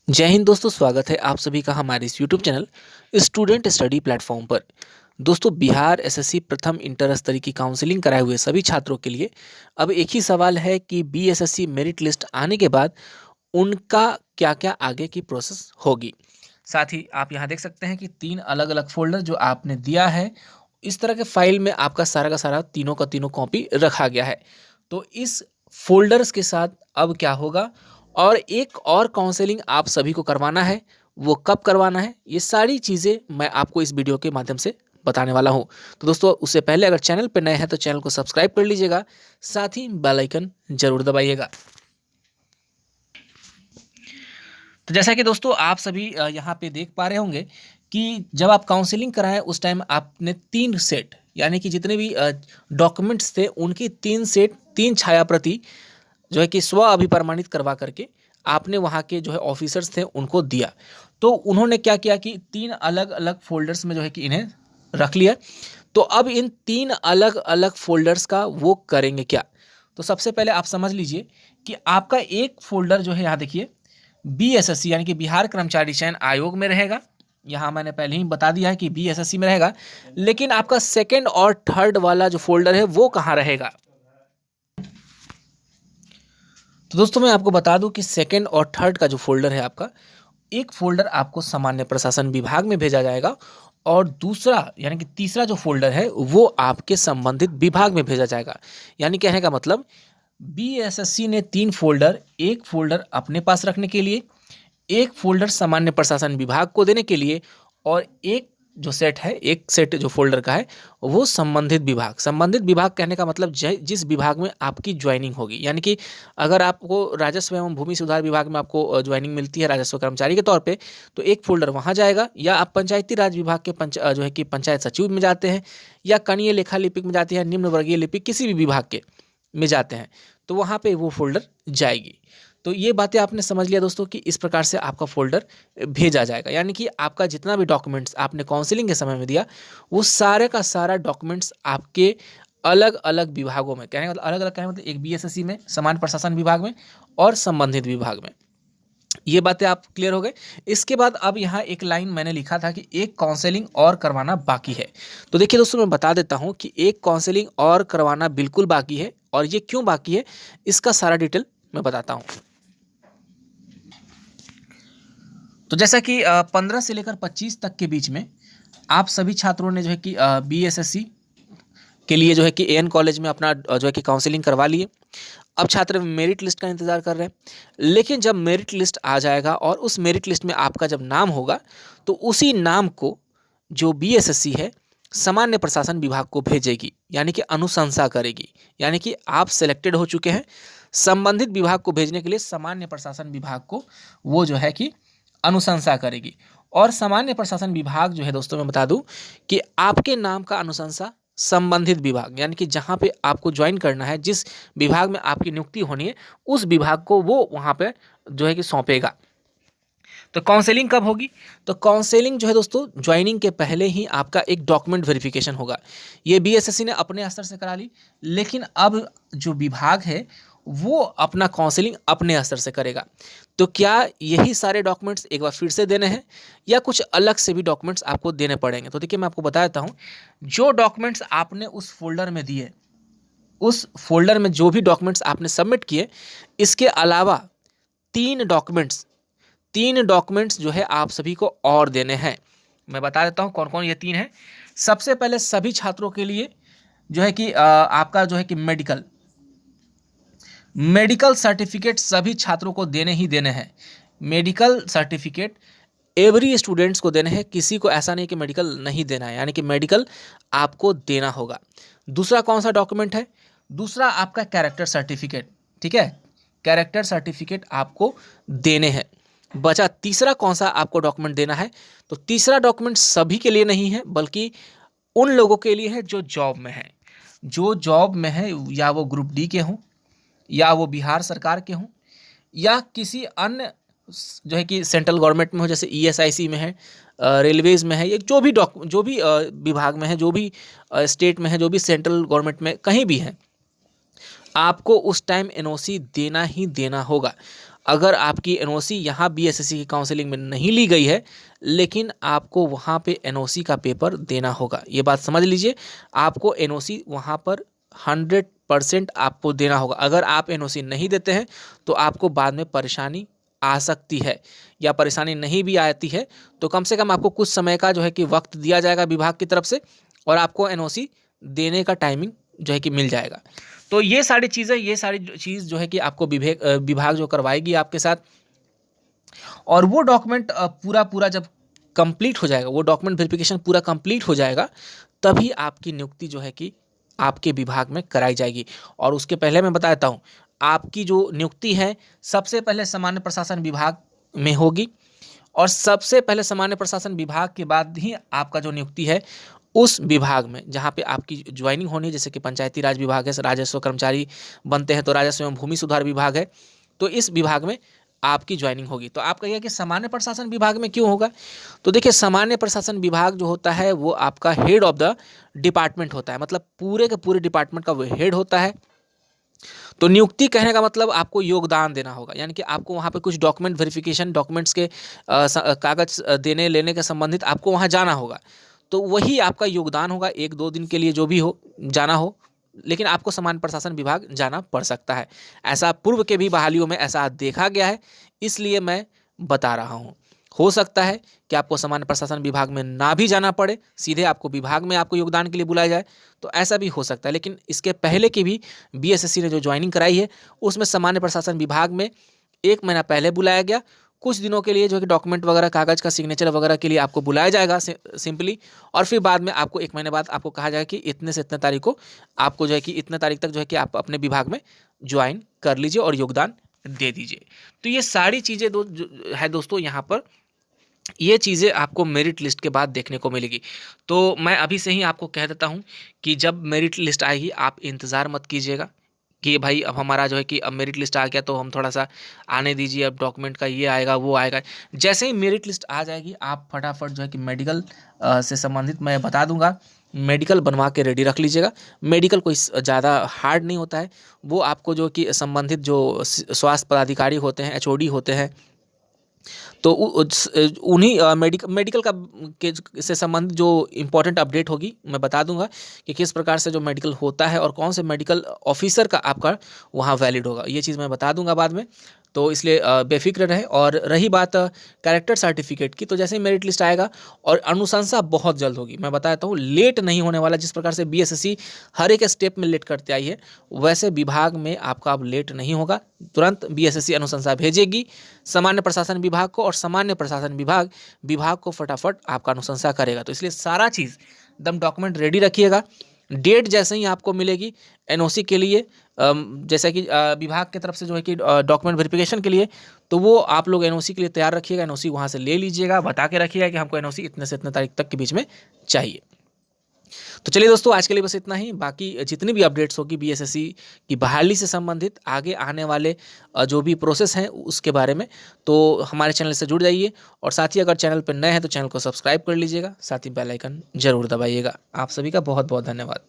जय हिंद दोस्तों, स्वागत है आप सभी का हमारे इस YouTube channel student study platform पर। दोस्तों, बिहार एसएससी प्रथम इंटर स्तरीय की काउंसलिंग कराए हुए सभी छात्रों के लिए अब एक ही सवाल है कि बीएसएससी मेरिट लिस्ट आने के बाद उनका क्या क्या आगे की प्रोसेस होगी। साथ ही आप यहाँ देख सकते हैं कि तीन अलग अलग फोल्डर जो आपने दिया है, इस तरह के फाइल में आपका सारा का सारा तीनों का तीनों कॉपी रखा गया है। तो इस फोल्डर्स के साथ अब क्या होगा और एक और काउंसलिंग आप सभी को करवाना है, वो कब करवाना है, ये सारी चीज़ें मैं आपको इस वीडियो के माध्यम से बताने वाला हूँ। तो दोस्तों, उससे पहले अगर चैनल पर नए हैं तो चैनल को सब्सक्राइब कर लीजिएगा, साथ ही बेल आइकन जरूर दबाइएगा। तो जैसा कि दोस्तों आप सभी यहाँ पे देख पा रहे होंगे कि जब आप काउंसलिंग कराएं उस टाइम आपने तीन सेट, यानी कि जितने भी डॉक्यूमेंट्स थे उनकी तीन सेट, तीन छाया प्रति जो है कि स्व अभिप्रमाणित करवा करके आपने वहाँ के जो है ऑफिसर्स थे उनको दिया। तो उन्होंने क्या किया कि तीन अलग अलग फोल्डर्स में जो है कि इन्हें रख लिया। तो अब इन तीन अलग अलग फोल्डर्स का वो करेंगे क्या। तो सबसे पहले आप समझ लीजिए कि आपका एक फोल्डर जो है, यहाँ देखिए, बीएसएससी यानी कि बिहार कर्मचारी चयन आयोग में रहेगा। यहाँ मैंने पहले ही बता दिया है कि बीएसएससी में रहेगा, लेकिन आपका सेकंड और थर्ड वाला जो फोल्डर है वो कहाँ रहेगा। तो दोस्तों, मैं आपको बता दूं कि सेकंड और थर्ड का जो फोल्डर है आपका, एक फोल्डर आपको सामान्य प्रशासन विभाग में भेजा जाएगा और दूसरा यानी कि तीसरा जो फोल्डर है वो आपके संबंधित विभाग में भेजा जाएगा। यानी कहने का मतलब, बीएसएससी ने तीन फोल्डर, एक फोल्डर अपने पास रखने के लिए, एक फोल्डर सामान्य प्रशासन विभाग को देने के लिए, और एक जो सेट है, एक सेट जो फोल्डर का है वो संबंधित विभाग कहने का मतलब जिस विभाग में आपकी ज्वाइनिंग होगी। यानी कि अगर आपको राजस्व एवं भूमि सुधार विभाग में आपको ज्वाइनिंग मिलती है राजस्व कर्मचारी के तौर पे, तो एक फोल्डर वहाँ जाएगा। या आप पंचायती राज विभाग के जो है कि पंचायत सचिव में जाते हैं, या कनीय लेखा लिपिक में जाते हैं, निम्न वर्गीय लिपिक किसी भी विभाग के में जाते हैं, तो वहाँ पे वो फोल्डर जाएगी। तो ये बातें आपने समझ लिया दोस्तों कि इस प्रकार से आपका फोल्डर भेजा जाएगा। यानी कि आपका जितना भी डॉक्यूमेंट्स आपने काउंसलिंग के समय में दिया, वो सारे का सारा डॉक्यूमेंट्स आपके अलग अलग विभागों में, कहने का मतलब अलग अलग कहने का मतलब, एक बीएसएससी में, सामान्य प्रशासन विभाग में और संबंधित विभाग में। ये बातें आप क्लियर हो गए। इसके बाद अब यहाँ एक लाइन मैंने लिखा था कि एक काउंसलिंग और करवाना बाकी है। तो देखिए दोस्तों, मैं बता देता हूँ कि एक काउंसलिंग और करवाना बिल्कुल बाकी है, और ये क्यों बाकी है इसका सारा डिटेल मैं बताता हूँ। तो जैसा कि 15 से लेकर 25 तक के बीच में आप सभी छात्रों ने जो है कि बीएसएससी के लिए जो है कि एएन कॉलेज में अपना जो है कि काउंसलिंग करवा लिए। अब छात्र मेरिट लिस्ट का इंतजार कर रहे हैं, लेकिन जब मेरिट लिस्ट आ जाएगा और उस मेरिट लिस्ट में आपका जब नाम होगा, तो उसी नाम को जो बीएसएससी है सामान्य प्रशासन विभाग को भेजेगी, यानी कि अनुशंसा करेगी। यानी कि आप सेलेक्टेड हो चुके हैं, संबंधित विभाग को भेजने के लिए सामान्य प्रशासन विभाग को वो जो है कि अनुशंसा करेगी। और सामान्य प्रशासन विभाग जो है दोस्तों, मैं बता दूं कि आपके नाम का अनुशंसा संबंधित विभाग, यानी कि जहां पे आपको ज्वाइन करना है, जिस विभाग में आपकी नियुक्ति होनी है, उस विभाग को वो वहां पे जो है कि सौंपेगा। तो काउंसलिंग कब होगी? तो काउंसलिंग जो है दोस्तों, ज्वाइनिंग के पहले ही आपका एक डॉक्यूमेंट वेरिफिकेशन होगा। ये बीएसएससी ने अपने स्तर से करा ली, लेकिन अब जो विभाग है वो अपना काउंसलिंग अपने स्तर से करेगा। तो क्या यही सारे डॉक्यूमेंट्स एक बार फिर से देने हैं, या कुछ अलग से भी डॉक्यूमेंट्स आपको देने पड़ेंगे? तो देखिए, मैं आपको बता देता हूँ, जो डॉक्यूमेंट्स आपने उस फोल्डर में दिए, उस फोल्डर में जो भी डॉक्यूमेंट्स आपने सबमिट किए, इसके अलावा तीन डॉक्यूमेंट्स तीन डॉक्यूमेंट्स जो है आप सभी को और देने हैं। मैं बता देता हूं कौन कौन ये तीन हैं। सबसे पहले सभी छात्रों के लिए जो है कि आपका जो है कि मेडिकल सर्टिफिकेट सभी छात्रों को देने ही देने हैं। मेडिकल सर्टिफिकेट एवरी स्टूडेंट्स को देने हैं, किसी को ऐसा नहीं कि मेडिकल नहीं देना है, यानी कि मेडिकल आपको देना होगा। दूसरा कौन सा डॉक्यूमेंट है? दूसरा आपका कैरेक्टर सर्टिफिकेट। ठीक है, कैरेक्टर सर्टिफिकेट आपको देने हैं। बचा तीसरा कौन सा आपको डॉक्यूमेंट देना है? तो तीसरा डॉक्यूमेंट सभी के लिए नहीं है, बल्कि उन लोगों के लिए है जो जॉब में है। जो जॉब में है, या वो ग्रुप डी के हों, या वो बिहार सरकार के हों, या किसी अन्य जो है कि सेंट्रल गवर्नमेंट में हो, जैसे ईएसआईसी में है, रेलवेज में है, या जो भी विभाग में है, जो भी स्टेट में है, जो भी सेंट्रल गवर्नमेंट में कहीं भी है, आपको उस टाइम एनओसी देना ही देना होगा। अगर आपकी एनओसी यहाँ बीएसएससी की काउंसलिंग में नहीं ली गई है, लेकिन आपको वहाँ पे एनओसी का पेपर देना होगा। ये बात समझ लीजिए, आपको एनओसी वहाँ पर 100% आपको देना होगा। अगर आप एनओसी नहीं देते हैं तो आपको बाद में परेशानी आ सकती है, या परेशानी नहीं भी आती है तो कम से कम आपको कुछ समय का जो है कि वक्त दिया जाएगा विभाग की तरफ से, और आपको एनओसी देने का टाइमिंग जो है कि मिल जाएगा। तो ये सारी चीज़ जो है कि आपको विभाग जो करवाएगी आपके साथ, और वो डॉक्यूमेंट पूरा जब कंप्लीट हो जाएगा, वो डॉक्यूमेंट वेरिफिकेशन पूरा कंप्लीट हो जाएगा, तभी आपकी नियुक्ति जो है कि आपके विभाग में कराई जाएगी। और उसके पहले मैं बता देता हूँ, आपकी जो नियुक्ति है सबसे पहले सामान्य प्रशासन विभाग में होगी, और सबसे पहले सामान्य प्रशासन विभाग के बाद ही आपका जो नियुक्ति है उस विभाग में जहाँ पे आपकी ज्वाइनिंग होनी है, जैसे कि पंचायती राज विभाग है, राजस्व कर्मचारी बनते हैं तो राजस्व एवं भूमि सुधार विभाग है, तो इस विभाग में आपकी ज्वाइनिंग होगी। तो आप कहिए कि सामान्य प्रशासन विभाग में क्यों होगा? तो देखिए, सामान्य प्रशासन विभाग जो होता है वो आपका हेड ऑफ द डिपार्टमेंट होता है, मतलब पूरे के पूरे डिपार्टमेंट का वो हेड होता है। तो नियुक्ति कहने का मतलब आपको योगदान देना होगा, यानी कि आपको वहाँ पे कुछ डॉक्यूमेंट वेरिफिकेशन, डॉक्यूमेंट्स के कागज देने लेने के संबंधित आपको वहाँ जाना होगा। तो वही आपका योगदान होगा, 1-2 दिन के लिए जो भी हो जाना हो, लेकिन आपको सामान्य प्रशासन विभाग जाना पड़ सकता है। ऐसा पूर्व के भी बहालियों में ऐसा देखा गया है, इसलिए मैं बता रहा हूँ। हो सकता है कि आपको सामान्य प्रशासन विभाग में ना भी जाना पड़े, सीधे आपको विभाग में आपको योगदान के लिए बुलाया जाए, तो ऐसा भी हो सकता है। लेकिन इसके पहले की भी बीएसएससी ने जो ज्वाइनिंग कराई है उसमें सामान्य प्रशासन विभाग में 1 महीना पहले बुलाया गया, कुछ दिनों के लिए जो कि डॉक्यूमेंट वगैरह, कागज का सिग्नेचर वगैरह के लिए आपको बुलाया जाएगा सिंपली, और फिर बाद में आपको 1 महीने बाद आपको कहा जाएगा कि इतने से इतने तारीख को आपको जो है कि इतने तारीख तक जो है कि आप अपने विभाग में ज्वाइन कर लीजिए और योगदान दे दीजिए। तो ये सारी चीज़ें है दोस्तों, यहाँ पर ये चीज़ें आपको मेरिट लिस्ट के बाद देखने को मिलेगी। तो मैं अभी से ही आपको कह देता हूँ कि जब मेरिट लिस्ट आएगी आप इंतज़ार मत कीजिएगा कि भाई अब हमारा जो है कि अब मेरिट लिस्ट आ गया तो हम थोड़ा सा आने दीजिए, अब डॉक्यूमेंट का ये आएगा वो आएगा। जैसे ही मेरिट लिस्ट आ जाएगी आप फटाफट जो है कि मेडिकल से संबंधित मैं बता दूंगा, मेडिकल बनवा के रेडी रख लीजिएगा। मेडिकल कोई ज़्यादा हार्ड नहीं होता है, वो आपको जो कि संबंधित जो स्वास्थ्य पदाधिकारी होते हैं, एचओडी होते हैं, तो उन्हीं मेडिकल का के से संबंधित जो इम्पोर्टेंट अपडेट होगी मैं बता दूंगा कि किस प्रकार से जो मेडिकल होता है और कौन से मेडिकल ऑफिसर का आपका वहाँ वैलिड होगा, ये चीज़ मैं बता दूंगा बाद में। तो इसलिए बेफिक्र रहे। और रही बात कैरेक्टर सर्टिफिकेट की, तो जैसे ही मेरिट लिस्ट आएगा, और अनुशंसा बहुत जल्द होगी, मैं बताता हूँ, लेट नहीं होने वाला। जिस प्रकार से बीएसएससी हर एक स्टेप में लेट करते आई है, वैसे विभाग में आपका अब लेट नहीं होगा। तुरंत बीएसएससी अनुशंसा भेजेगी सामान्य प्रशासन विभाग को, और सामान्य प्रशासन विभाग को फटाफट आपका अनुशंसा करेगा। तो इसलिए सारा चीज़ एकदम डॉक्यूमेंट रेडी रखिएगा। डेट जैसे ही आपको मिलेगी एनओसी के लिए, जैसे कि विभाग की तरफ से जो है कि डॉक्यूमेंट वेरिफिकेशन के लिए, तो वो आप लोग एनओसी के लिए तैयार रखिएगा। एनओसी वहाँ से ले लीजिएगा, बता के रखिएगा कि हमको एनओसी इतने से इतने तारीख तक के बीच में चाहिए। तो चलिए दोस्तों, आज के लिए बस इतना ही। बाकी जितनी भी अपडेट्स होगी बीएसएससी की बहाली से संबंधित, आगे आने वाले जो भी प्रोसेस हैं उसके बारे में, तो हमारे चैनल से जुड़ जाइए। और साथ ही अगर चैनल पर नए हैं तो चैनल को सब्सक्राइब कर लीजिएगा, साथ ही बेल आइकन जरूर दबाइएगा। आप सभी का बहुत बहुत धन्यवाद।